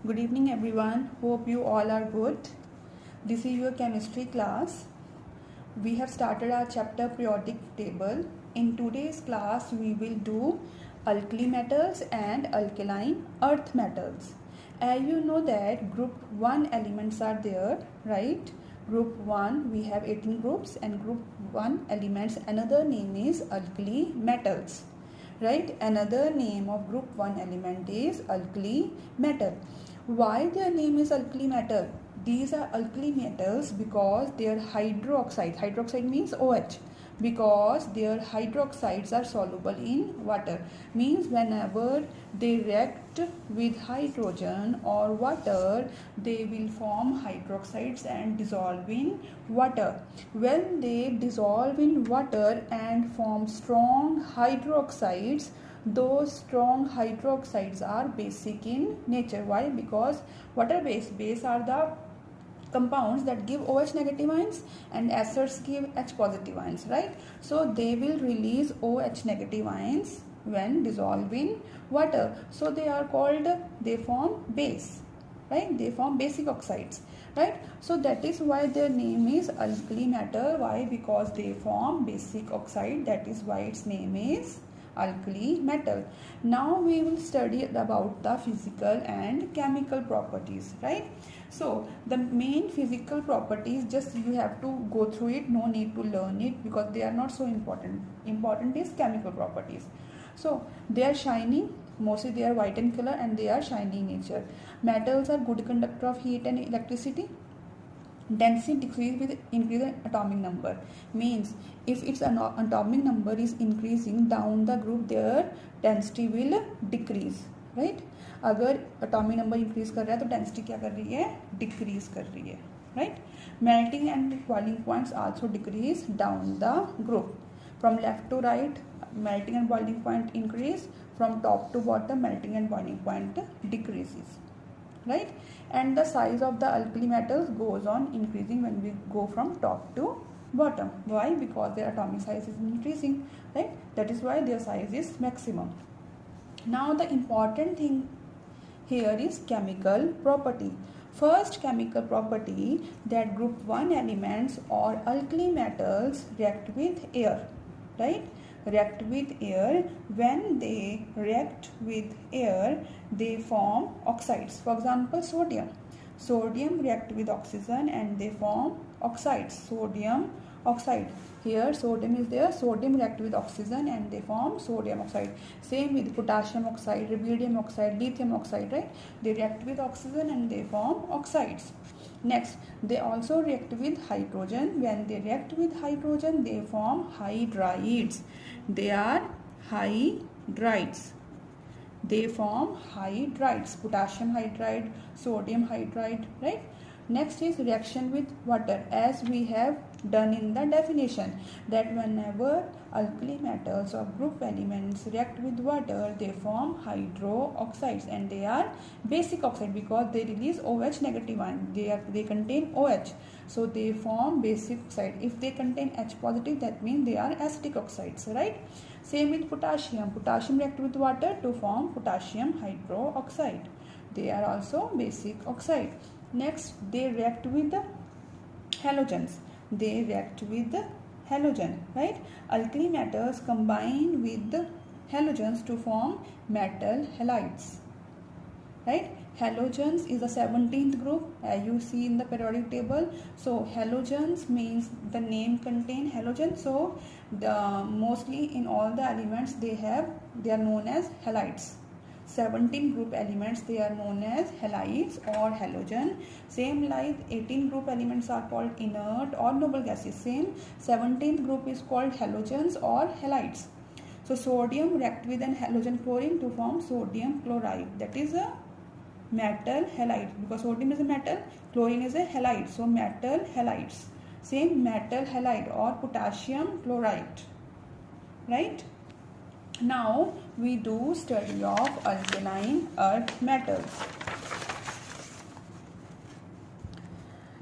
Good evening everyone. Hope you all are good. This is your chemistry class. We have started our chapter periodic table. In today's class we will do alkali metals and alkaline earth metals. As you know that group 1 elements are there, right? Group 1 we have 18 groups and group 1 elements, another name is alkali metals. Right, another name of group 1 element is alkali metal. Why their name is alkali metal? These are alkali metals because their hydroxide means OH, because their hydroxides are soluble in water. Means whenever they react with hydrogen or water, they will form hydroxides and dissolve in water. When they dissolve in water and form strong hydroxides, those strong hydroxides are basic in nature. Why? Because water base are the compounds that give OH negative ions and acids give H positive ions, right? So they will release OH negative ions when dissolved in water. So they are called, they form base, right? They form basic oxides, right? So that is why their name is alkali metal. Why? Because they form basic oxide. That is why its name is alkali metal. Now we will study about the physical and chemical properties, right? So the main physical properties, just you have to go through it, no need to learn it because they are not so important. Important is chemical properties. So they are shiny, mostly they are white in color and they are shiny in nature. Metals are good conductor of heat and electricity. Density decrease with increase in atomic number. Means if its atomic number is increasing down the group, their density will decrease, right? अगर atomic number increase कर रहा है तो density क्या कर रही है? Decrease कर रही है, right? Melting and boiling points also decrease down the group. From left to right, melting and boiling point increase. From top to bottom, melting and boiling point decreases, right? And the size of the alkali metals goes on increasing when we go from top to bottom. Why? Because their atomic size is increasing, right? That is why their size is maximum. Now the important thing here is chemical property. First chemical property, that group 1 elements or alkali metals react with air, right? React with air. When they react with air, they form oxides. For example, sodium react with oxygen and they form oxides. Sodium oxide. Here sodium is there, sodium react with oxygen and they form sodium oxide. Same with potassium oxide, rubidium oxide, lithium oxide, right? They react with oxygen and they form oxides. Next, they also react with hydrogen. When they react with hydrogen, they form hydrides. They are hydrides. They form hydrides. Potassium hydride, sodium hydride, right? Next is reaction with water, as we have done in the definition, that whenever alkali metals or group elements react with water, they form hydroxides and they are basic oxide because they release OH negative ion. They contain OH, so they form basic oxide. If they contain H positive, that means they are acidic oxides, right? Same with potassium. Potassium react with water to form potassium hydroxide. They are also basic oxide. Next, they react with the halogens. They react with the halogen, right? Alkali metals combine with the halogens to form metal halides, right? Halogens is the 17th group, as you see in the periodic table. So halogens means the name contain halogen. So mostly in all the elements they are known as halides. 17 group elements, they are known as halides or halogen. Same like 18 group elements are called inert or noble gases. Same 17th group is called halogens or halides. So sodium react with an halogen chlorine to form sodium chloride. That is a metal halide, because sodium is a metal, chlorine is a halide. So metal halides. Same metal halide or potassium chloride, right? Now we do study of alkaline earth metals.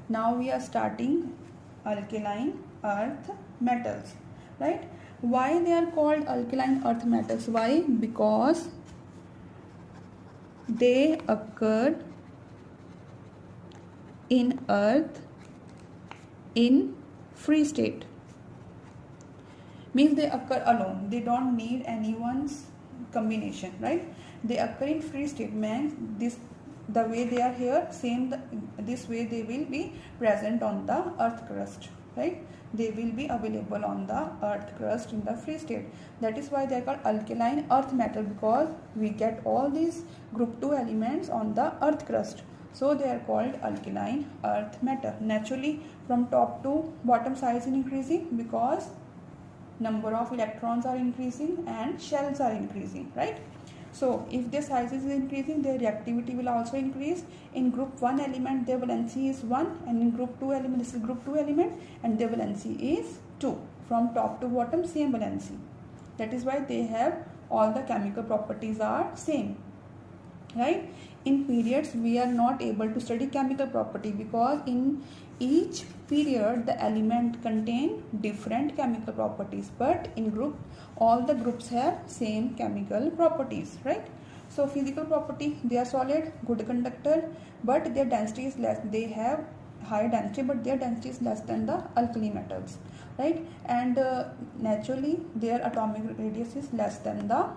Now we are starting alkaline earth metals, right? Why they are called alkaline earth metals? Why? Because they occur in earth in free state. Means they occur alone, they don't need anyone's combination, right? They occur in free state, means this, the way they are here, same this way they will be present on the earth crust, right? They will be available on the earth crust in the free state. That is why they are called alkaline earth metal, because we get all these group 2 elements on the earth crust. So they are called alkaline earth metal. Naturally, from top to bottom size is increasing because number of electrons are increasing and shells are increasing, right? So if their size is increasing, their reactivity will also increase. In group 1 element, their valency is 1, and in group 2 element, this is group 2 element, and their valency is 2. From top to bottom, same valency. That is why they have all the chemical properties are same, right? In periods, we are not able to study chemical property because in each period the element contain different chemical properties, but in group all the groups have same chemical properties, right? So physical property, they are solid, good conductor, but their density is less. They have high density, but their density is less than the alkali metals, right? And naturally their atomic radius is less than the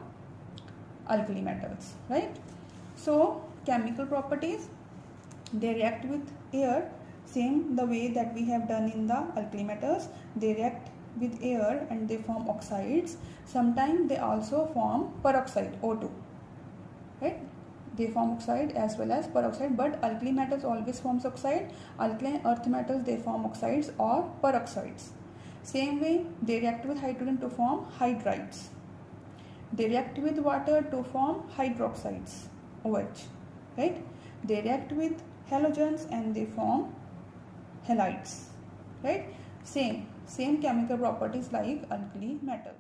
alkali metals, right? So chemical properties, they react with air, same the way that we have done in the alkali metals. They react with air and they form oxides. Sometimes they also form peroxide, O2, right? They form oxide as well as peroxide, but alkali metals always forms oxide. Alkaline earth metals, they form oxides or peroxides. Same way they react with hydrogen to form hydrides. They react with water to form hydroxides, OH, right? They react with halogens and they form halides, right? Same chemical properties like alkali metals.